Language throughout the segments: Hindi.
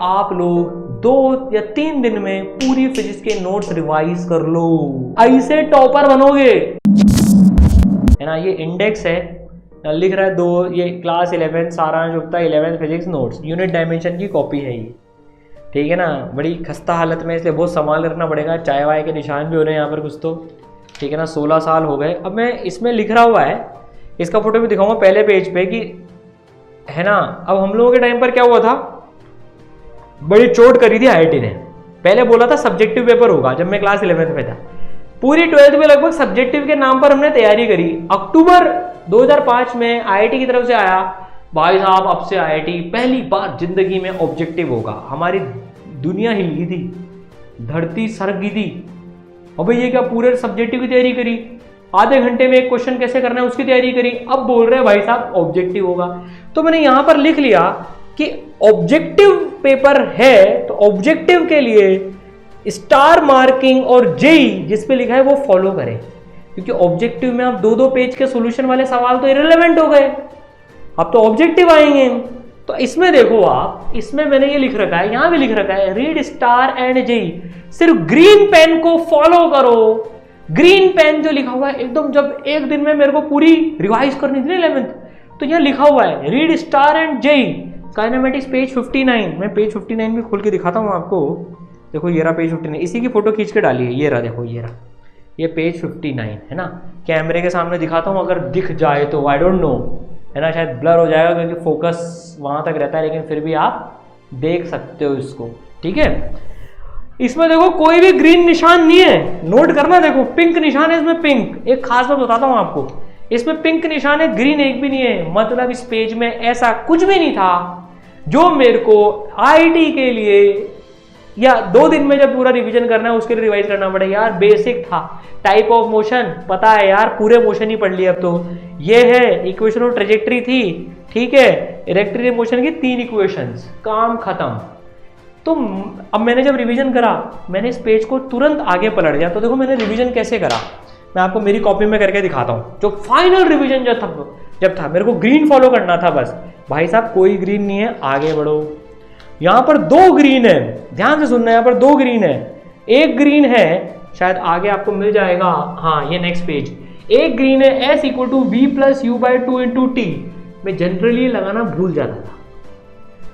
आप लोग 2 या 3 दिन में पूरी फिजिक्स के नोट्स रिवाइज कर लो, ऐसे टॉपर बनोगे, है ना। ये इंडेक्स है, लिख रहा है 2, ये क्लास 11 सारांश Gupta 11 physics notes, unit dimension की कॉपी है ये, ठीक है ना। बड़ी खस्ता हालत में, इसलिए बहुत संभाल रखना पड़ेगा। चाय वाय के निशान भी हो रहे हैं यहाँ पर कुछ तो, ठीक है ना। 16 साल हो गए। अब मैं इसमें लिख रहा हुआ है, इसका फोटो भी दिखाऊंगा पहले पेज पे कि, है ना। अब हम लोगों के टाइम पर क्या हुआ था, बड़ी चोट करी थी आईआईटी ने। पहले बोला था सब्जेक्टिव पेपर होगा, जब मैं क्लास 11 में था। पूरी 12th में लगभग सब्जेक्टिव के नाम पर हमने तैयारी करी। अक्टूबर 2005 में आईआईटी की तरफ से आया, भाई साहब अब से आईआईटी पहली बार जिंदगी में ऑब्जेक्टिव होगा। हमारी दुनिया हिल गई थी, धरती सरक गई थी। अब ये क्या, पूरे सब्जेक्टिव की तैयारी करी, आधे घंटे में एक क्वेश्चन कैसे करना है उसकी तैयारी करी। अब बोल रहे हैं भाई साहब ऑब्जेक्टिव होगा। तो मैंने यहां पर लिख लिया कि ऑब्जेक्टिव पेपर है, तो ऑब्जेक्टिव के लिए स्टार मार्किंग और जेई जिस पे लिखा है वो फॉलो करें, क्योंकि ऑब्जेक्टिव में आप 2-2 पेज के सॉल्यूशन वाले सवाल तो इररिलेवेंट हो गए, अब तो ऑब्जेक्टिव आएंगे। तो इसमें देखो आप, इसमें मैंने ये लिख रखा है, यहां भी लिख रखा है रीड स्टार एंड जेई, सिर्फ ग्रीन पेन को फॉलो करो। ग्रीन पेन जो लिखा हुआ है एकदम, जब एक दिन में मेरे को पूरी रिवाइज करनी थी ना 11th, तो यहां लिखा हुआ है read star and JEE kinematics page 59। मैं पेज 59 भी खोल के दिखाता हूं आपको। देखो ये रहा पेज 59, इसी की फोटो खींच के डाली है, ये रहा, देखो ये रहा, ये पेज 59 है ना। कैमरे के सामने दिखाता हूं, अगर दिख जाए तो, आई डोंट नो, है ना, शायद ब्लर हो जाएगा क्योंकि फोकस वहां तक रहता है, लेकिन फिर भी आप देख सकते हो इसको, ठीक है। इसमें देखो कोई भी ग्रीन निशान नहीं है, नोट करना। देखो पिंक निशान है इसमें, पिंक एक खास बात बताता हूं आपको, इसमें पिंक निशान है, ग्रीन एक भी नहीं है। मतलब इस पेज में ऐसा कुछ भी नहीं था जो मेरे को आईआईटी के लिए या 2 दिन में जब पूरा रिवीजन करना है उसके लिए रिवाइज करना पड़े। यार बेसिक था, टाइप ऑफ मोशन पता है यार, पूरे मोशन ही पढ़ लिए। अब तो ये है इक्वेशन ऑफ ट्रेजेक्टरी थी, ठीक है, इरेक्टरी मोशन की 3 इक्वेशंस, काम खत्म। तो अब मैंने जब रिवीजन करा, मैंने इस पेज को तुरंत आगे पलट दिया। तो देखो मैंने रिवीजन कैसे करा, मैं आपको मेरी कॉपी में करके दिखाता हूँ। जो फाइनल रिवीजन जब था मेरे को ग्रीन फॉलो करना था बस। भाई साहब कोई ग्रीन नहीं है, आगे बढ़ो। यहां पर 2 ग्रीन है, ध्यान से सुनना, यहां पर 2 ग्रीन है। एक ग्रीन है, शायद आगे आपको मिल जाएगा, हाँ ये नेक्स्ट पेज। एक ग्रीन है S = V + U/2 × T। मैं जनरली लगाना भूल जाता था,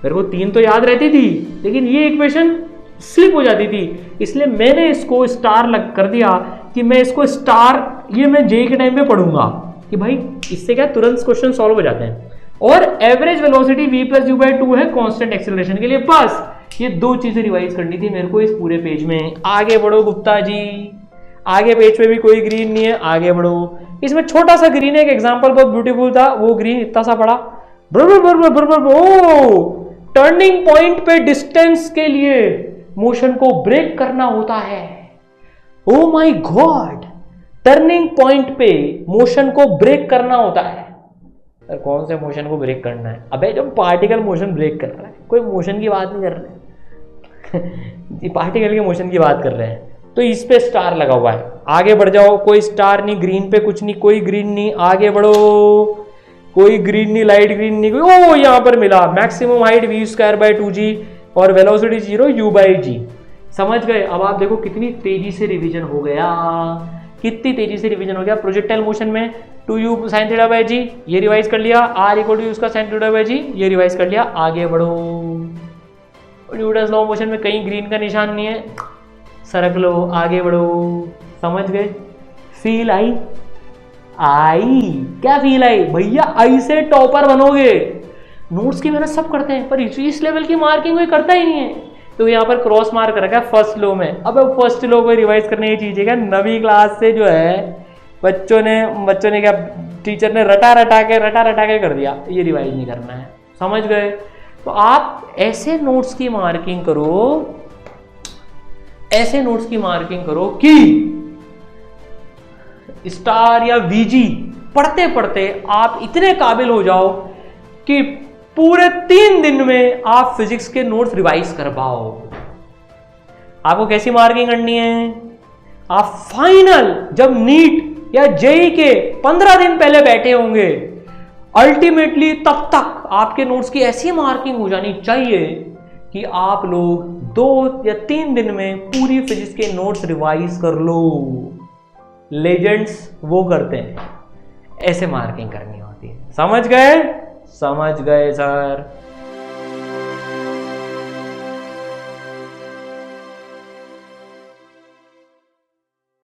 मेरे को 3 तो याद रहती थी, लेकिन ये इक्वेशन स्लिप हो जाती थी, इसलिए मैंने इसको स्टार लग कर दिया कि मैं इसको स्टार, ये मैं जे के टाइम पे पढ़ूंगा कि भाई इससे क्या तुरंत क्वेश्चन सॉल्व हो जाते हैं। और एवरेज वेलोसिटी V + U/2 है कांस्टेंट एक्सेलरेशन के लिए। बस ये 2 चीजें रिवाइज करनी थी मेरे को इस पूरे पेज में। आगे बढ़ो गुप्ता जी, आगे पेज पे भी कोई ग्रीन नहीं है, आगे बढ़ो। इसमें छोटा सा ग्रीन है, एक एग्जांपल बहुत ब्यूटीफुल था, वो ग्रीन इतना सा पड़ा, टर्निंग पॉइंट पे डिस्टेंस के लिए मोशन को ब्रेक करना होता है। Oh my God, turning point पे मोशन को ब्रेक करना होता है। कौन से मोशन को ब्रेक करना है? अबे जब पार्टिकल मोशन ब्रेक कर रहा है, कोई मोशन की बात नहीं कर रहे पार्टिकल के मोशन की बात कर रहे हैं। तो इस पे स्टार लगा हुआ है, आगे बढ़ जाओ। कोई स्टार नहीं, ग्रीन पे कुछ नहीं, कोई ग्रीन नहीं, आगे बढ़ो। कोई ग्रीन नहीं, लाइट ग्रीन नहीं, कोई, ओ यहां पर मिला मैक्सिमम हाइट V²/2g और वेलोसिटी 0 U/g। समझ गए? अब आप देखो कितनी तेजी से रिवीजन हो गया, कितनी तेजी से रिवीजन हो गया। प्रोजेक्टाइल मोशन में 2u sin θ/g ये रिवाइज कर लिया, r = u उसका sin θ/g ये रिवाइज कर लिया, आगे बढ़ो। न्यूटन्स लॉ मोशन में कहीं ग्रीन का निशान नहीं है, सरक लो, आगे बढ़ो। समझ गए? Feel I? क्या फील आई भैया? ऐसे टॉपर बनोगे। नोट्स की मेहनत सब करते हैं, पर इस लेवल की मार्किंग कोई करता ही नहीं है। तो यहाँ पर क्रॉस मार्क रखा है फर्स्ट लो में। अब फर्स्ट लो को रिवाइज करने की चीज है क्या, 9वीं क्लास से जो है बच्चों ने क्या, टीचर ने रटा रटा के कर दिया, ये रिवाइज नहीं करना है। समझ गए? तो आप ऐसे नोट्स की मार्किंग करो, ऐसे नोट्स की मार्किंग करो कि स्टार या वीजी पढ़ते पढ़ते आप इतने काबिल हो जाओ कि पूरे 3 दिन में आप फिजिक्स के नोट्स रिवाइज कर पाओ। आपको कैसी मार्किंग करनी है? आप फाइनल जब नीट या जेई के 15 दिन पहले बैठे होंगे, अल्टीमेटली तब तक आपके नोट्स की ऐसी मार्किंग हो जानी चाहिए कि आप लोग 2 या 3 दिन में पूरी फिजिक्स के नोट्स रिवाइज कर लो। लेजेंड्स वो करते हैं, ऐसे मार्किंग करनी होती है। समझ गए? समझ गए सर।